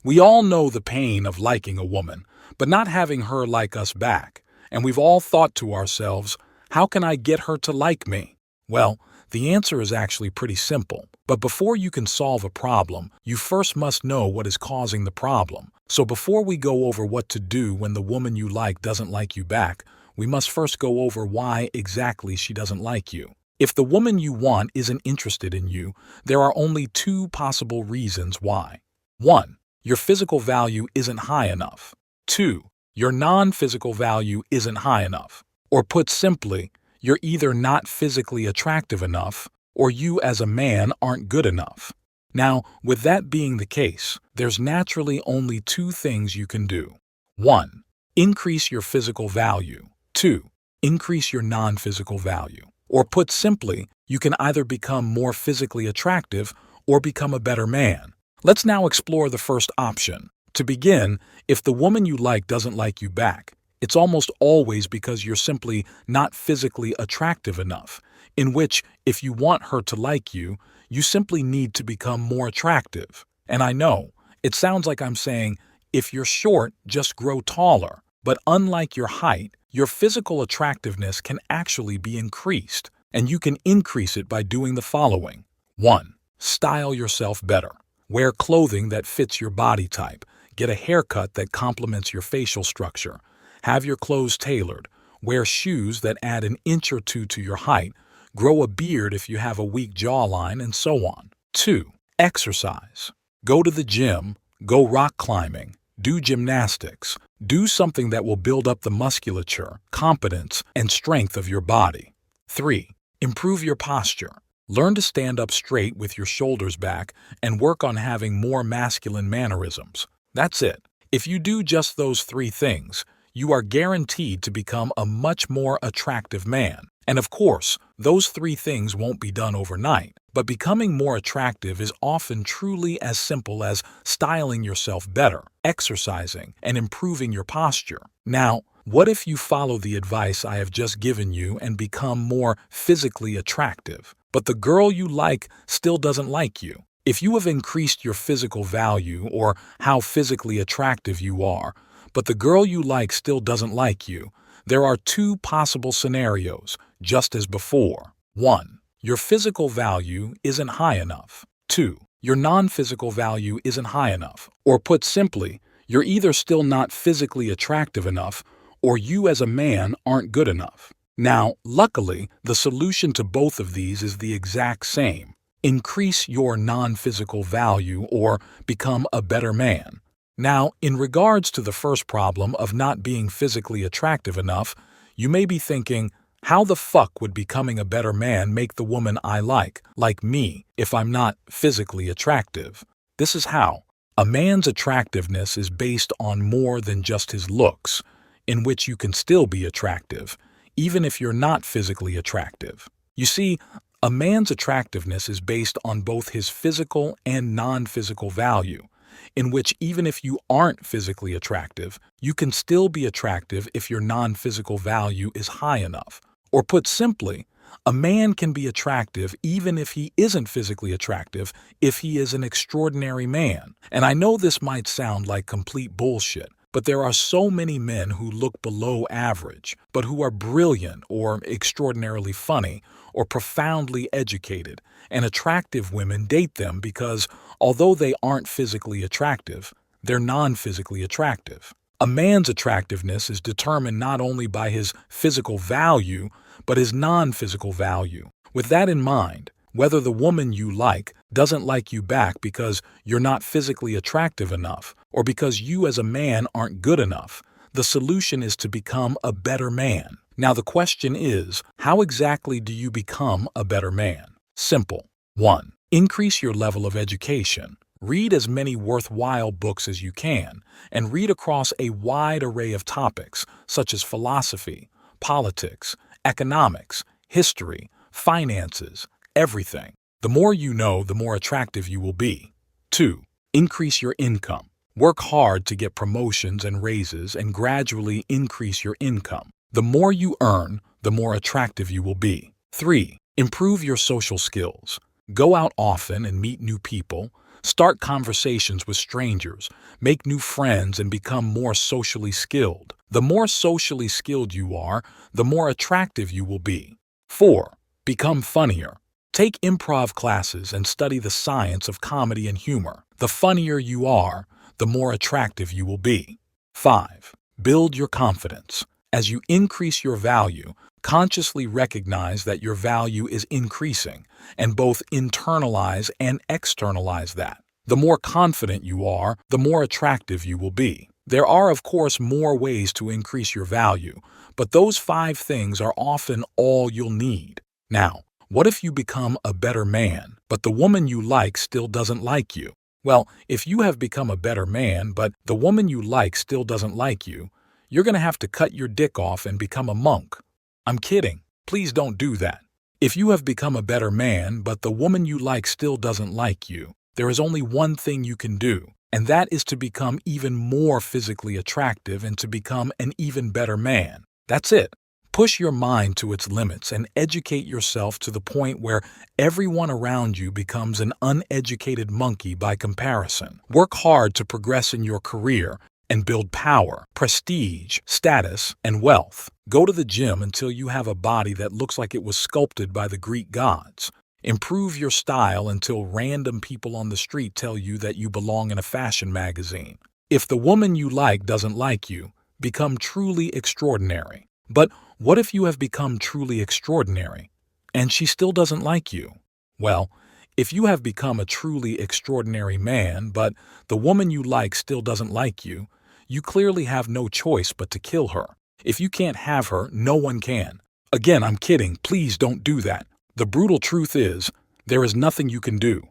We all know the pain of liking a woman, but not having her like us back. And we've all thought to ourselves, how can I get her to like me? Well, the answer is actually pretty simple. But before you can solve a problem, you first must know what is causing the problem. So before we go over what to do when the woman you like doesn't like you back, we must first go over why exactly she doesn't like you. If the woman you want isn't interested in you, there are only two possible reasons why. 1. Your physical value isn't high enough. 2. Your non-physical value isn't high enough. Or put simply, you're either not physically attractive enough, or you as a man aren't good enough. Now, with that being the case, there's naturally only two things you can do. 1. Increase your physical value. 2. Increase your non-physical value. Or put simply, you can either become more physically attractive or become a better man. Let's now explore the first option. To begin, if the woman you like doesn't like you back, it's almost always because you're simply not physically attractive enough, in which, if you want her to like you, you simply need to become more attractive. And I know, it sounds like I'm saying, if you're short, just grow taller. But unlike your height, your physical attractiveness can actually be increased, and you can increase it by doing the following. 1. Style yourself better. Wear clothing that fits your body type. Get a haircut that complements your facial structure. Have your clothes tailored. Wear shoes that add an inch or two to your height. Grow a beard if you have a weak jawline, and so on. 2. Exercise. Go to the gym. Go rock climbing. Do gymnastics. Do something that will build up the musculature, competence, and strength of your body. 3. Improve your posture. Learn to stand up straight with your shoulders back and work on having more masculine mannerisms. That's it. If you do just those 3 things, you are guaranteed to become a much more attractive man. And of course, those 3 things won't be done overnight, but becoming more attractive is often truly as simple as styling yourself better, exercising, and improving your posture. Now, what if you follow the advice I have just given you and become more physically attractive, but the girl you like still doesn't like you? If you have increased your physical value or how physically attractive you are, but the girl you like still doesn't like you, there are 2 possible scenarios, just as before. 1. Your physical value isn't high enough. 2. Your non-physical value isn't high enough. Or put simply, you're either still not physically attractive enough, or you as a man aren't good enough. Now, luckily, the solution to both of these is the exact same. Increase your non-physical value or become a better man. Now, in regards to the first problem of not being physically attractive enough, you may be thinking, how the fuck would becoming a better man make the woman I like me, if I'm not physically attractive? This is how. A man's attractiveness is based on more than just his looks, in which you can still be attractive, even if you're not physically attractive. You see, a man's attractiveness is based on both his physical and non-physical value, in which even if you aren't physically attractive, you can still be attractive if your non-physical value is high enough. Or put simply, a man can be attractive even if he isn't physically attractive if he is an extraordinary man. And I know this might sound like complete bullshit, but there are so many men who look below average, but who are brilliant or extraordinarily funny or profoundly educated, and attractive women date them because, although they aren't physically attractive, they're non-physically attractive. A man's attractiveness is determined not only by his physical value, but his non-physical value. With that in mind, whether the woman you like doesn't like you back because you're not physically attractive enough, or because you as a man aren't good enough, the solution is to become a better man. Now the question is, how exactly do you become a better man? Simple. 1. Increase your level of education. Read as many worthwhile books as you can, and read across a wide array of topics such as philosophy, politics, economics, history, finances, everything. The more you know, the more attractive you will be. 2. Increase your income. Work hard to get promotions and raises and gradually increase your income. The more you earn, the more attractive you will be. 3. Improve your social skills. Go out often and meet new people. Start conversations with strangers, make new friends, and become more socially skilled. The more socially skilled you are, the more attractive you will be. 4. Become funnier. Take improv classes and study the science of comedy and humor. The funnier you are, the more attractive you will be. 5. Build your confidence. As you increase your value, consciously recognize that your value is increasing, and both internalize and externalize that. The more confident you are, the more attractive you will be. There are, of course, more ways to increase your value, but those 5 things are often all you'll need. Now, what if you become a better man, but the woman you like still doesn't like you? Well, if you have become a better man, but the woman you like still doesn't like you, you're going to have to cut your dick off and become a monk. I'm kidding. Please don't do that. If you have become a better man, but the woman you like still doesn't like you, there is only one thing you can do, and that is to become even more physically attractive and to become an even better man. That's it. Push your mind to its limits and educate yourself to the point where everyone around you becomes an uneducated monkey by comparison. Work hard to progress in your career and build power, prestige, status, and wealth. Go to the gym until you have a body that looks like it was sculpted by the Greek gods. Improve your style until random people on the street tell you that you belong in a fashion magazine. If the woman you like doesn't like you, become truly extraordinary. But what if you have become truly extraordinary and she still doesn't like you? Well, if you have become a truly extraordinary man, but the woman you like still doesn't like you, you clearly have no choice but to kill her. If you can't have her, no one can. Again, I'm kidding. Please don't do that. The brutal truth is, there is nothing you can do.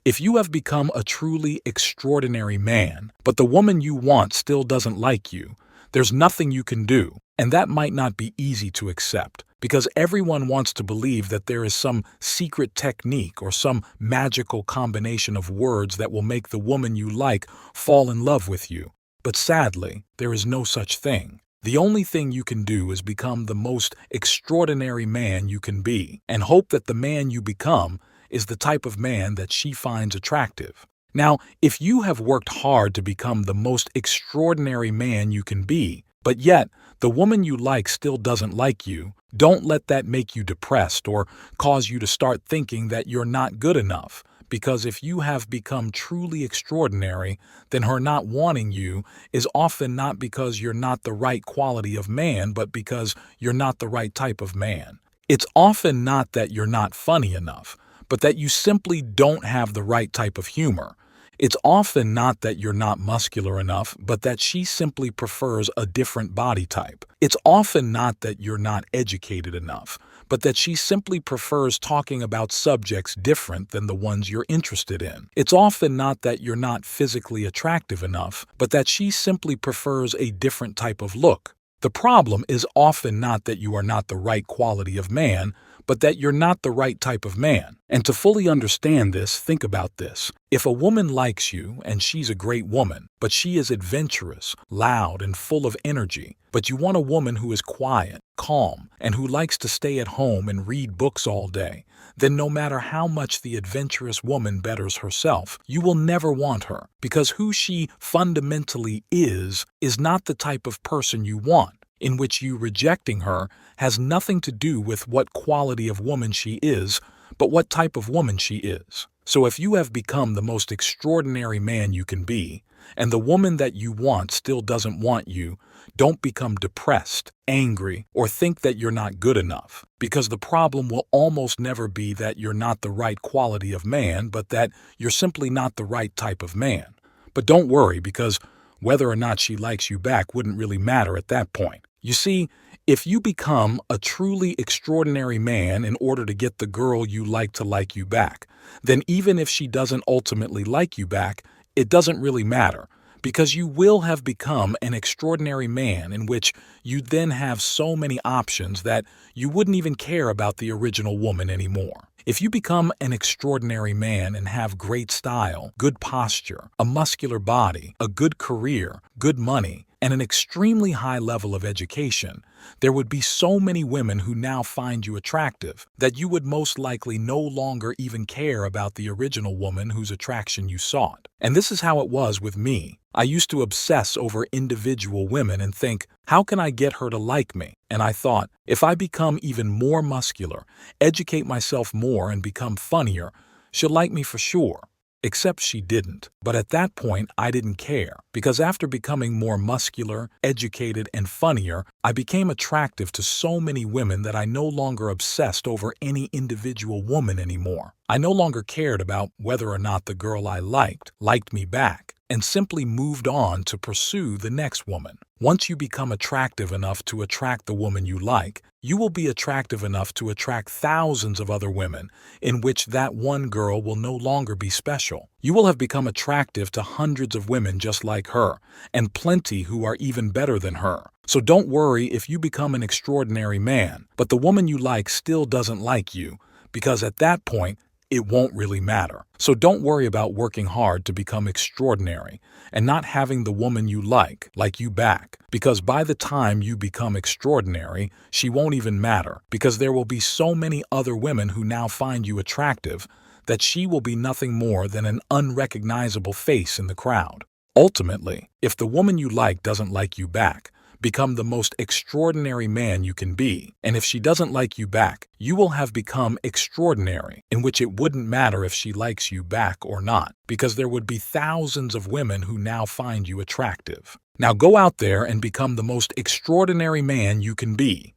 If you have become a truly extraordinary man, but the woman you want still doesn't like you, there's nothing you can do, and that might not be easy to accept, because everyone wants to believe that there is some secret technique or some magical combination of words that will make the woman you like fall in love with you. But sadly, there is no such thing. The only thing you can do is become the most extraordinary man you can be, and hope that the man you become is the type of man that she finds attractive. Now, if you have worked hard to become the most extraordinary man you can be, but yet the woman you like still doesn't like you, don't let that make you depressed or cause you to start thinking that you're not good enough. Because if you have become truly extraordinary, then her not wanting you is often not because you're not the right quality of man, but because you're not the right type of man. It's often not that you're not funny enough, but that you simply don't have the right type of humor. It's often not that you're not muscular enough, but that she simply prefers a different body type. It's often not that you're not educated enough, but that she simply prefers talking about subjects different than the ones you're interested in. It's often not that you're not physically attractive enough, but that she simply prefers a different type of look. The problem is often not that you are not the right quality of man, but that you're not the right type of man. And to fully understand this, think about this. If a woman likes you and she's a great woman, but she is adventurous, loud, and full of energy, but you want a woman who is quiet, calm, and who likes to stay at home and read books all day, then no matter how much the adventurous woman betters herself, you will never want her, because who she fundamentally is not the type of person you want, in which you rejecting her has nothing to do with what quality of woman she is, but what type of woman she is. So if you have become the most extraordinary man you can be, and the woman that you want still doesn't want you, don't become depressed, angry, or think that you're not good enough, because the problem will almost never be that you're not the right quality of man, but that you're simply not the right type of man. But don't worry, because whether or not she likes you back wouldn't really matter at that point. You see, if you become a truly extraordinary man in order to get the girl you like to like you back, then even if she doesn't ultimately like you back, it doesn't really matter, because you will have become an extraordinary man in which you then have so many options that you wouldn't even care about the original woman anymore. If you become an extraordinary man and have great style, good posture, a muscular body, a good career, good money, and an extremely high level of education, there would be so many women who now find you attractive that you would most likely no longer even care about the original woman whose attraction you sought. And this is how it was with me. I used to obsess over individual women and think, how can I get her to like me? And I thought, if I become even more muscular, educate myself more, and become funnier, she'll like me for sure. Except she didn't. But at that point, I didn't care, because after becoming more muscular, educated, and funnier, I became attractive to so many women that I no longer obsessed over any individual woman anymore. I no longer cared about whether or not the girl I liked me back, and simply moved on to pursue the next woman. Once you become attractive enough to attract the woman you like, you will be attractive enough to attract thousands of other women, in which that one girl will no longer be special. You will have become attractive to hundreds of women just like her, and plenty who are even better than her. So don't worry if you become an extraordinary man, but the woman you like still doesn't like you, because at that point, it won't really matter. So don't worry about working hard to become extraordinary and not having the woman you like you back, because by the time you become extraordinary, she won't even matter, because there will be so many other women who now find you attractive that she will be nothing more than an unrecognizable face in the crowd. Ultimately, if the woman you like doesn't like you back, become the most extraordinary man you can be. And if she doesn't like you back, you will have become extraordinary, in which it wouldn't matter if she likes you back or not, because there would be thousands of women who now find you attractive. Now go out there and become the most extraordinary man you can be.